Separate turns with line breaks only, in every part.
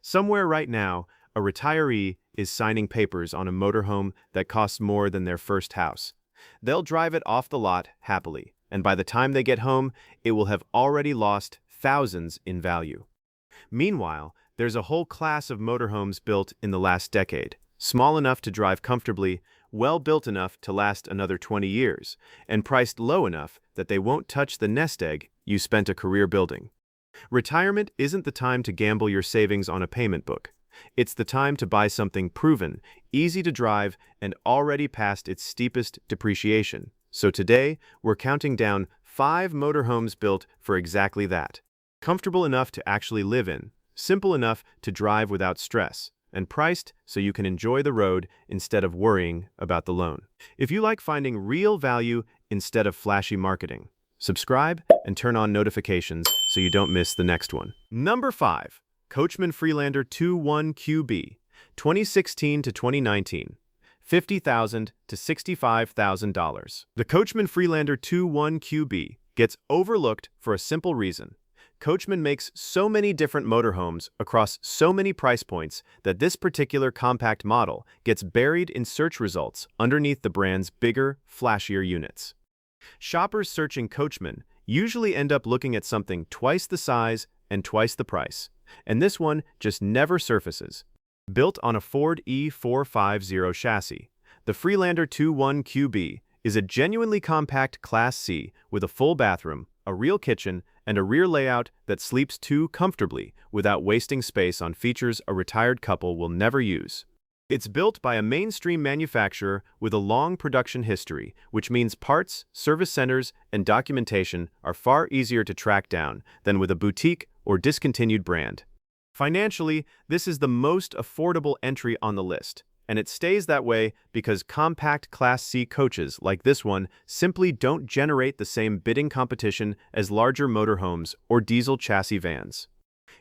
Somewhere right now, a retiree is signing papers on a motorhome that costs more than their first house. They'll drive it off the lot happily, and by the time they get home, it will have already lost thousands in value. Meanwhile, there's a whole class of motorhomes built in the last decade, small enough to drive comfortably, well built enough to last another 20 years, and priced low enough that they won't touch the nest egg you spent a career building. Retirement isn't the time to gamble your savings on a payment book. It's the time to buy something proven, easy to drive, and already past its steepest depreciation. So today, we're counting down 5 motorhomes built for exactly that. Comfortable enough to actually live in, simple enough to drive without stress, and priced so you can enjoy the road instead of worrying about the loan. If you like finding real value instead of flashy marketing, subscribe and turn on notifications so you don't miss the next one. Number 5. Coachmen Freelander 21QB, 2016 to 2019, $50,000 to $65,000. The Coachmen Freelander 21QB gets overlooked for a simple reason. Coachmen makes so many different motorhomes across so many price points that this particular compact model gets buried in search results underneath the brand's bigger, flashier units. Shoppers searching Coachmen usually end up looking at something twice the size and twice the price, and this one just never surfaces. Built on a Ford E450 chassis, the Freelander 21QB is a genuinely compact Class C with a full bathroom, a real kitchen, and a rear layout that sleeps too comfortably without wasting space on features a retired couple will never use. It's built by a mainstream manufacturer with a long production history, which means parts, service centers, and documentation are far easier to track down than with a boutique or discontinued brand. Financially, this is the most affordable entry on the list, and it stays that way because compact Class C coaches like this one simply don't generate the same bidding competition as larger motorhomes or diesel chassis vans.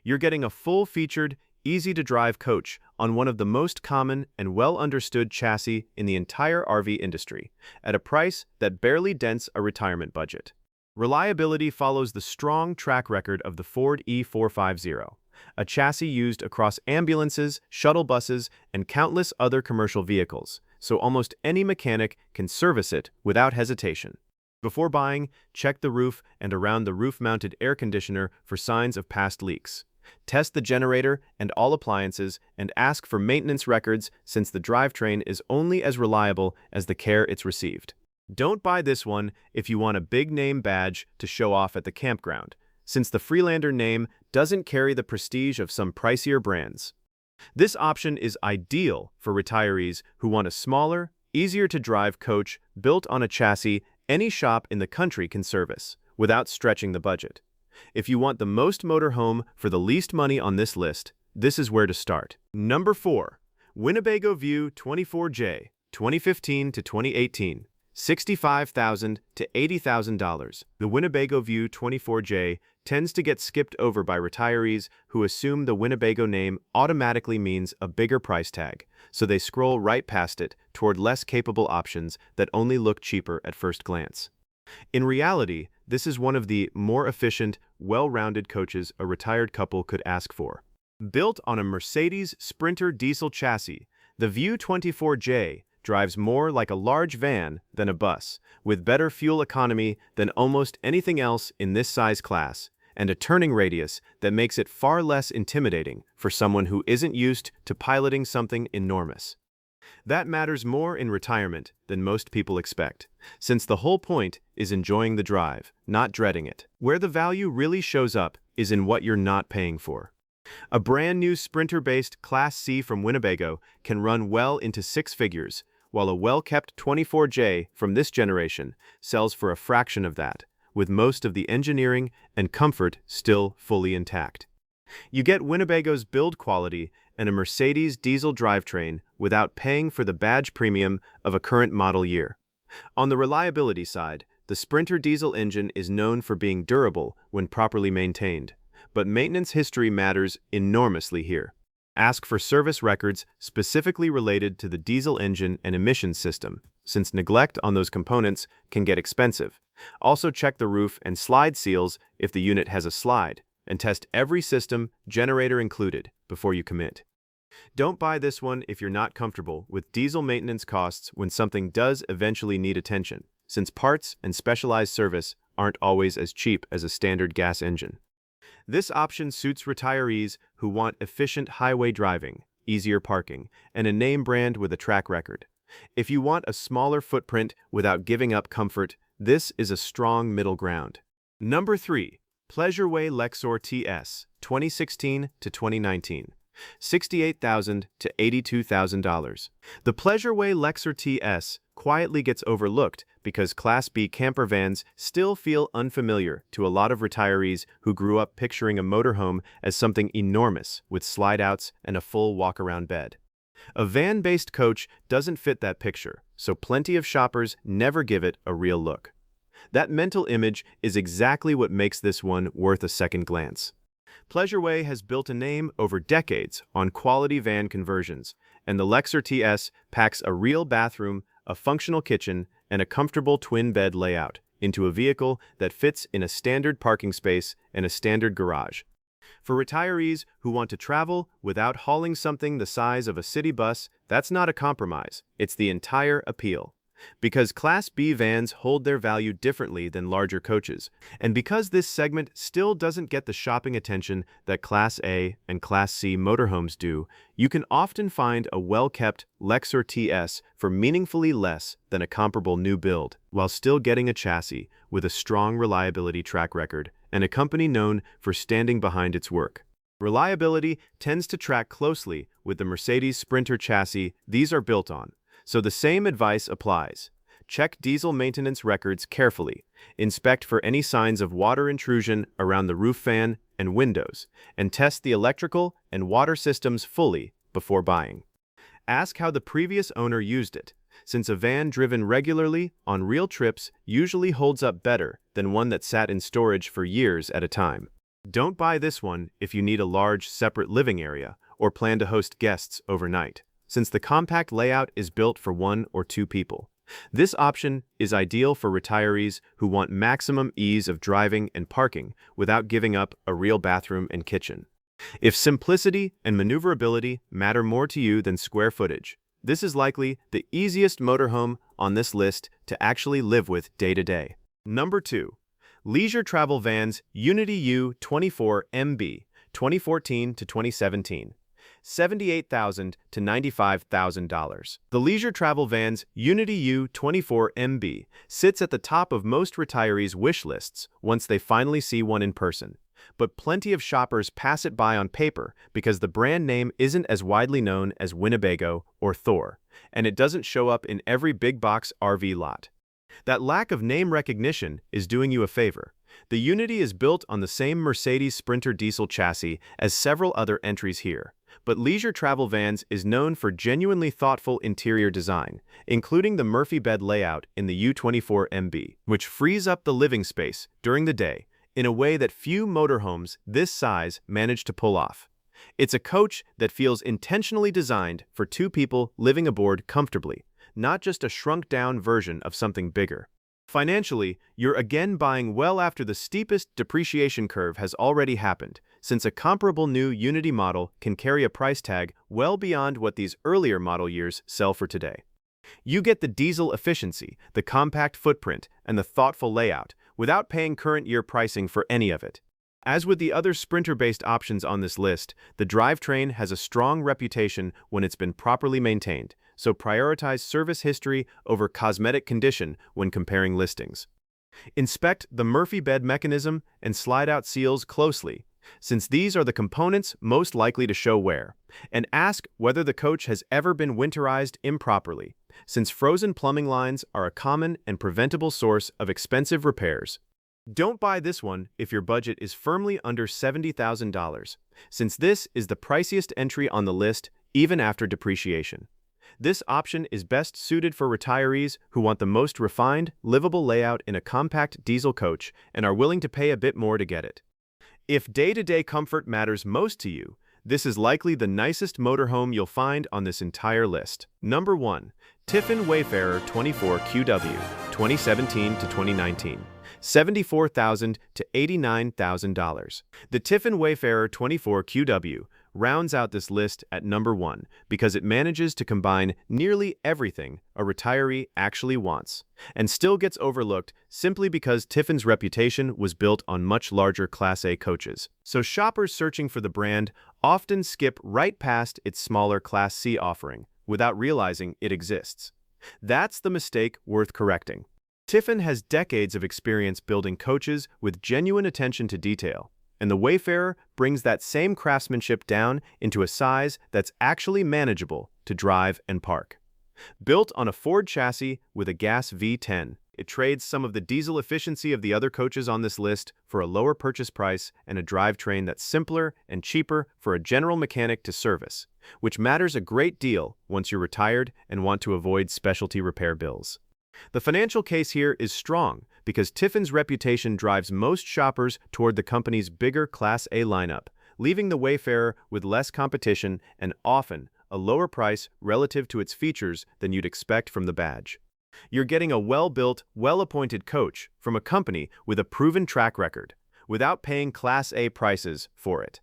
You're getting a full-featured, easy-to-drive coach on one of the most common and well-understood chassis in the entire RV industry, at a price that barely dents a retirement budget. Reliability follows the strong track record of the Ford E450, a chassis used across ambulances, shuttle buses, and countless other commercial vehicles, so almost any mechanic can service it without hesitation. Before buying, check the roof and around the roof-mounted air conditioner for signs of past leaks. Test the generator and all appliances and ask for maintenance records since the drivetrain is only as reliable as the care it's received. Don't buy this one if you want a big-name badge to show off at the campground, since the Freelander name doesn't carry the prestige of some pricier brands. This option is ideal for retirees who want a smaller, easier-to-drive coach built on a chassis any shop in the country can service, without stretching the budget. If you want the most motorhome for the least money on this list, this is where to start. Number 4. Winnebago View 24J, 2015 to 2018, $65,000 to $80,000. The Winnebago View 24J tends to get skipped over by retirees who assume the Winnebago name automatically means a bigger price tag, so they scroll right past it toward less capable options that only look cheaper at first glance. In reality, this is one of the more efficient, well-rounded coaches a retired couple could ask for. Built on a Mercedes Sprinter diesel chassis, the View 24J drives more like a large van than a bus, with better fuel economy than almost anything else in this size class, and a turning radius that makes it far less intimidating for someone who isn't used to piloting something enormous. That matters more in retirement than most people expect, since the whole point is enjoying the drive, not dreading it. Where the value really shows up is in what you're not paying for. A brand new Sprinter-based Class C from Winnebago can run well into 6 figures, while a well-kept 24J from this generation sells for a fraction of that, with most of the engineering and comfort still fully intact. You get Winnebago's build quality and a Mercedes diesel drivetrain without paying for the badge premium of a current model year. On the reliability side, the Sprinter diesel engine is known for being durable when properly maintained, but maintenance history matters enormously here. Ask for service records specifically related to the diesel engine and emissions system, since neglect on those components can get expensive. Also check the roof and slide seals if the unit has a slide, and test every system, generator included, before you commit. Don't buy this one if you're not comfortable with diesel maintenance costs when something does eventually need attention, since parts and specialized service aren't always as cheap as a standard gas engine. This option suits retirees who want efficient highway driving, easier parking, and a name brand with a track record. If you want a smaller footprint without giving up comfort, this is a strong middle ground. Number 3. Pleasureway Lexor TS, 2016 to 2019. $68,000 to $82,000. The Pleasureway Lexor TS quietly gets overlooked because Class B camper vans still feel unfamiliar to a lot of retirees who grew up picturing a motorhome as something enormous with slide-outs and a full walk-around bed. A van-based coach doesn't fit that picture, so plenty of shoppers never give it a real look. That mental image is exactly what makes this one worth a second glance. Pleasureway has built a name over decades on quality van conversions, and the Lexor TS packs a real bathroom, a functional kitchen, and a comfortable twin-bed layout into a vehicle that fits in a standard parking space and a standard garage. For retirees who want to travel without hauling something the size of a city bus, that's not a compromise, it's the entire appeal. Because Class B vans hold their value differently than larger coaches, and because this segment still doesn't get the shopping attention that Class A and Class C motorhomes do, you can often find a well-kept Lexor TS for meaningfully less than a comparable new build, while still getting a chassis with a strong reliability track record and a company known for standing behind its work. Reliability tends to track closely with the Mercedes Sprinter chassis these are built on. So the same advice applies. Check diesel maintenance records carefully, inspect for any signs of water intrusion around the roof fan and windows, and test the electrical and water systems fully before buying. Ask how the previous owner used it, since a van driven regularly on real trips usually holds up better than one that sat in storage for years at a time. Don't buy this one if you need a large, separate living area or plan to host guests overnight, since the compact layout is built for 1 or 2 people. This option is ideal for retirees who want maximum ease of driving and parking without giving up a real bathroom and kitchen. If simplicity and maneuverability matter more to you than square footage, this is likely the easiest motorhome on this list to actually live with day to day. Number 2. Leisure Travel Vans Unity U24MB, 2014 to 2017. $78,000 to $95,000. The Leisure Travel Vans Unity U24MB sits at the top of most retirees' wish lists once they finally see one in person. But plenty of shoppers pass it by on paper because the brand name isn't as widely known as Winnebago or Thor, and it doesn't show up in every big box RV lot. That lack of name recognition is doing you a favor. The Unity is built on the same Mercedes Sprinter diesel chassis as several other entries here, but Leisure Travel Vans is known for genuinely thoughtful interior design, including the Murphy bed layout in the U24MB, which frees up the living space during the day in a way that few motorhomes this size manage to pull off. It's a coach that feels intentionally designed for 2 people living aboard comfortably, not just a shrunk-down version of something bigger. Financially, you're again buying well after the steepest depreciation curve has already happened, since a comparable new Unity model can carry a price tag well beyond what these earlier model years sell for today. You get the diesel efficiency, the compact footprint, and the thoughtful layout, without paying current year pricing for any of it. As with the other Sprinter-based options on this list, the drivetrain has a strong reputation when it's been properly maintained, so prioritize service history over cosmetic condition when comparing listings. Inspect the Murphy bed mechanism and slide-out seals closely, since these are the components most likely to show wear, and ask whether the coach has ever been winterized improperly, since frozen plumbing lines are a common and preventable source of expensive repairs. Don't buy this one if your budget is firmly under $70,000, since this is the priciest entry on the list even after depreciation. This option is best suited for retirees who want the most refined, livable layout in a compact diesel coach and are willing to pay a bit more to get it. If day-to-day comfort matters most to you, this is likely the nicest motorhome you'll find on this entire list. Number 1. Tiffin Wayfarer 24QW, 2017 to 2019. $74,000 to $89,000. The Tiffin Wayfarer 24QW rounds out this list at number 1 because it manages to combine nearly everything a retiree actually wants, and still gets overlooked simply because Tiffin's reputation was built on much larger Class A coaches. So shoppers searching for the brand often skip right past its smaller Class C offering without realizing it exists. That's the mistake worth correcting. Tiffin has decades of experience building coaches with genuine attention to detail, and the Wayfarer brings that same craftsmanship down into a size that's actually manageable to drive and park. Built on a Ford chassis with a gas V10, it trades some of the diesel efficiency of the other coaches on this list for a lower purchase price and a drivetrain that's simpler and cheaper for a general mechanic to service, which matters a great deal once you're retired and want to avoid specialty repair bills. The financial case here is strong because Tiffin's reputation drives most shoppers toward the company's bigger Class A lineup, leaving the Wayfarer with less competition and often a lower price relative to its features than you'd expect from the badge. You're getting a well-built, well-appointed coach from a company with a proven track record, without paying Class A prices for it.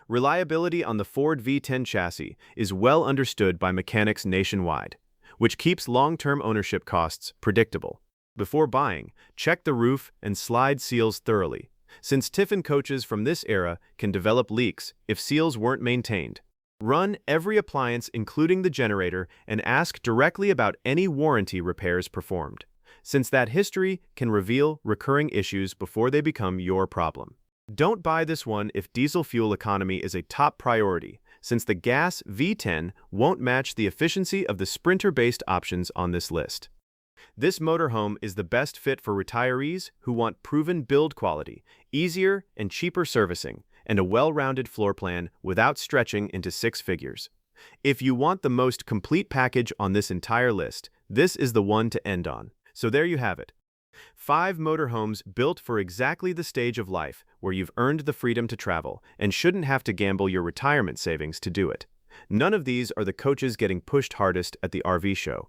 Reliability on the Ford V10 chassis is well understood by mechanics nationwide, which keeps long-term ownership costs predictable. Before buying, check the roof and slide seals thoroughly, since Tiffin coaches from this era can develop leaks if seals weren't maintained. Run every appliance, including the generator, and ask directly about any warranty repairs performed, since that history can reveal recurring issues before they become your problem. Don't buy this one if diesel fuel economy is a top priority, since the gas V10 won't match the efficiency of the Sprinter-based options on this list. This motorhome is the best fit for retirees who want proven build quality, easier and cheaper servicing, and a well-rounded floor plan without stretching into six figures. If you want the most complete package on this entire list, this is the one to end on. So there you have it. 5 motorhomes built for exactly the stage of life where you've earned the freedom to travel and shouldn't have to gamble your retirement savings to do it. None of these are the coaches getting pushed hardest at the RV show.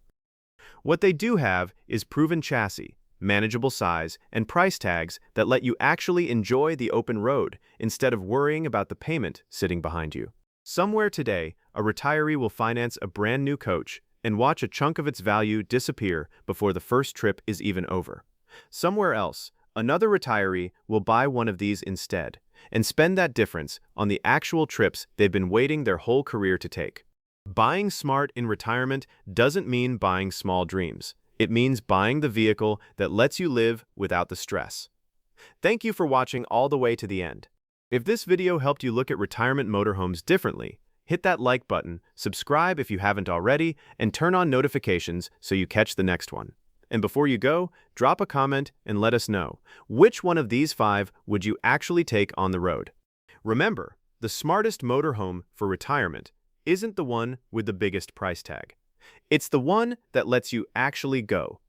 What they do have is proven chassis, manageable size, and price tags that let you actually enjoy the open road instead of worrying about the payment sitting behind you. Somewhere today, a retiree will finance a brand new coach and watch a chunk of its value disappear before the first trip is even over. Somewhere else, another retiree will buy one of these instead and spend that difference on the actual trips they've been waiting their whole career to take. Buying smart in retirement doesn't mean buying small dreams. It means buying the vehicle that lets you live without the stress. Thank you for watching all the way to the end. If this video helped you look at retirement motorhomes differently, hit that like button, subscribe if you haven't already, and turn on notifications so you catch the next one. And before you go, drop a comment and let us know, which one of these 5 would you actually take on the road? Remember, the smartest motorhome for retirement isn't the one with the biggest price tag. It's the one that lets you actually go.